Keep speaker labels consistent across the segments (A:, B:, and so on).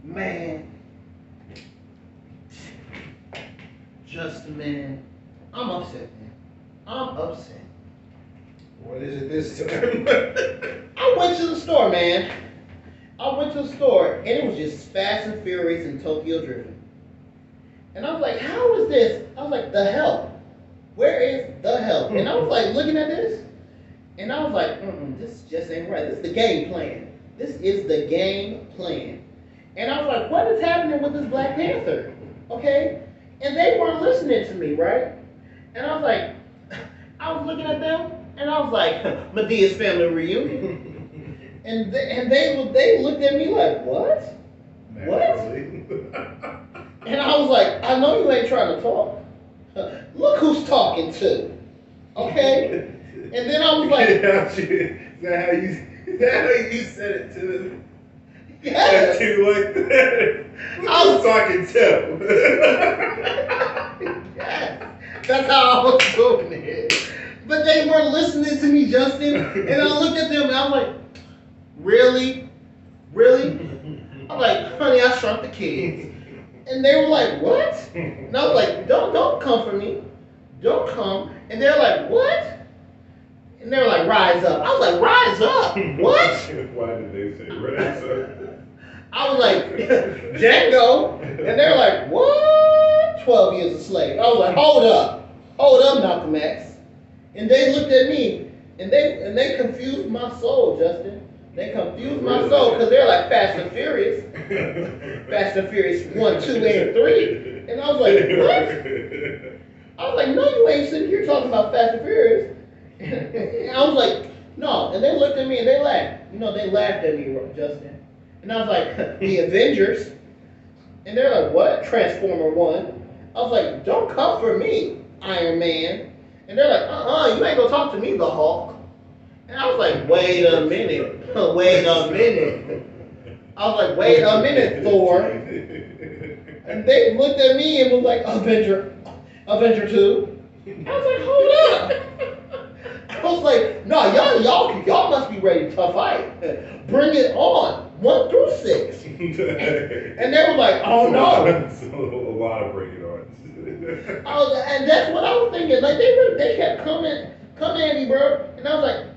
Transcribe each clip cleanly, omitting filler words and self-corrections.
A: Man, Justin, man, I'm upset, man. I'm upset.
B: What is it this time?
A: I went to the store, man. I went to the store, and it was just Fast and Furious and Tokyo Drifting. And I was like, how is this? I was like, the help. Where is the help? And I was like, looking at this, and I was like, this just ain't right. This is the game plan. This is the game plan. And I was like, what is happening with this Black Panther? Okay? And they weren't listening to me, right? And I was like, I was looking at them, and I was like, Medea's family reunion. And they looked at me like, what?
B: Naturally.
A: What? And I was like, I know you ain't trying to talk. Look who's talking to. Okay? And then I was like,
B: is that how you said it to them?
A: yes.
B: You like that?
A: I was
B: talking to.
A: Yes. That's how I was doing it. But they weren't listening to me, Justin. And I looked at them and I'm like, really? Really? I'm like, honey, I shrunk the kids. And they were like, what? And I was like, don't come for me. Don't come. And they're like, what? And they were like, rise up. I was like, rise up? What?
B: Why did they say rise up?
A: I was like, Django. And they're like, what? 12 years a slave. I was like, hold up. Hold up, Malcolm X. And they looked at me and they confused my soul, Justin. They confused my soul because they're like Fast and Furious. Fast and Furious 1, 2, and 3. And I was like, what? I was like, no, you ain't sitting here talking about Fast and Furious. And I was like, no. And they looked at me and they laughed. You know, they laughed at me, Justin. And I was like, the Avengers. And they're like, what? Transformer 1. I was like, don't come for me, Iron Man. And they're like, you ain't gonna talk to me, the Hulk. And I was like, wait a minute. Wait a minute. I was like, wait a minute, Thor. And they looked at me and was like, Avenger 2. I was like, hold up. I was like, no, y'all must be ready to fight. Bring it on. 1 through 6. And they were like, oh no.
B: That's a lot of bring it on.
A: And that's what I was thinking. Like they kept coming at me, bro. And I was like,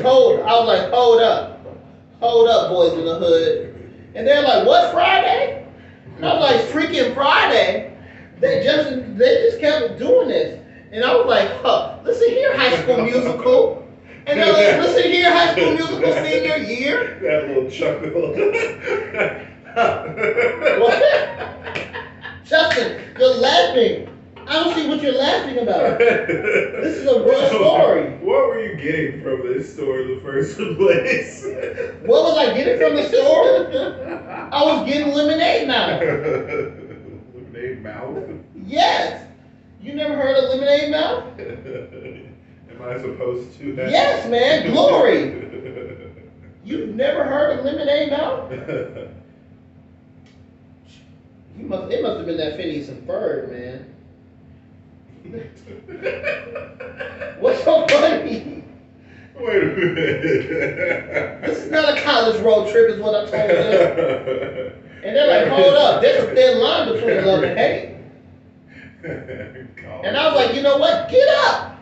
A: hold up, boys in the hood. And they're like, what, Friday? And I was like, freaking Friday. They just kept doing this. And I was like, listen here, High School Musical. And they're like, listen here, High School Musical senior year.
B: That little chuckle.
A: What? Justin, you're laughing. I don't see what you're laughing about. This is a real story.
B: What were you getting from this story in the first place?
A: What was I getting from the store? I was getting lemonade mouth.
B: Lemonade mouth?
A: Yes. You never heard of lemonade mouth?
B: Am I supposed to?
A: Yes, man. Glory. You've never heard of lemonade mouth? It must have been that Phineas and Ferb, man. What's so funny?
B: Wait a minute.
A: This is not a college road trip, is what I told them. And they're like, hold up, there's a thin line between love and hate. And I was like, you know what? Get up.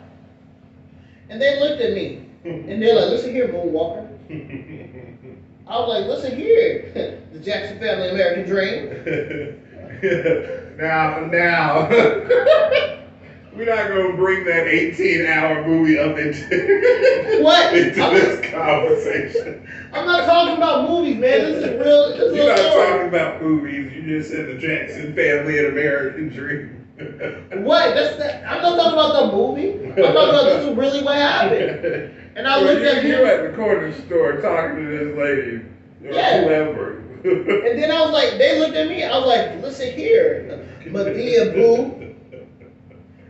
A: And they looked at me. And they're like, listen here, Moonwalker. I was like, listen here, the Jackson Family American Dream.
B: Now. We're not going to bring that 18-hour movie up into,
A: what?
B: into this conversation.
A: I'm not talking about movies, man. This is real. This is
B: You're not
A: story.
B: talking about movies. You just said the Jackson Family and American Dream.
A: What? I'm not talking about the movie. I'm talking about this is really what happened. And I looked at
B: you
A: him.
B: at the corner store talking to this lady.
A: Yeah.
B: Whoever.
A: And then I was like, they looked at me. I was like, listen here, Medea Boo.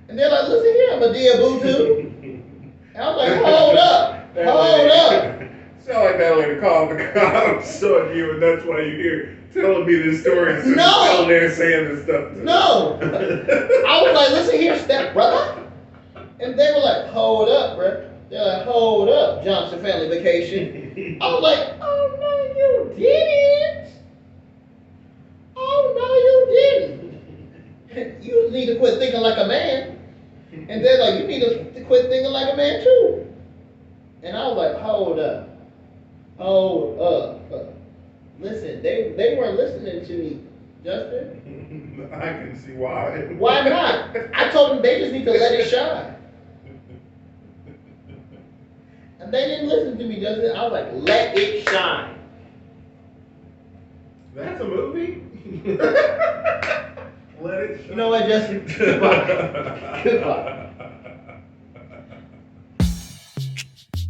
A: And they're like, listen here, Medea Boo too. And I was like, hold up.
B: Sound like that lady called the cops on you, and that's why you're here telling me this story. Instead
A: No.
B: of telling there saying this stuff.
A: No. I was like, listen here, step brother. And they were like, hold up, bro. They're like, hold up, Johnson Family Vacation. I was like, oh no, you didn't. thinking like a man too. And I was like, hold up. Listen, they weren't listening to me, Justin.
B: I can see why.
A: Why not? I told them they just need to let it shine. And they didn't listen to me, Justin. I was like, let it shine.
B: That's a movie? Let it shine.
A: You know what, Justin? Goodbye. Goodbye.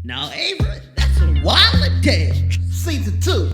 C: Now, Avery, that's a Wildin Tale, season 2.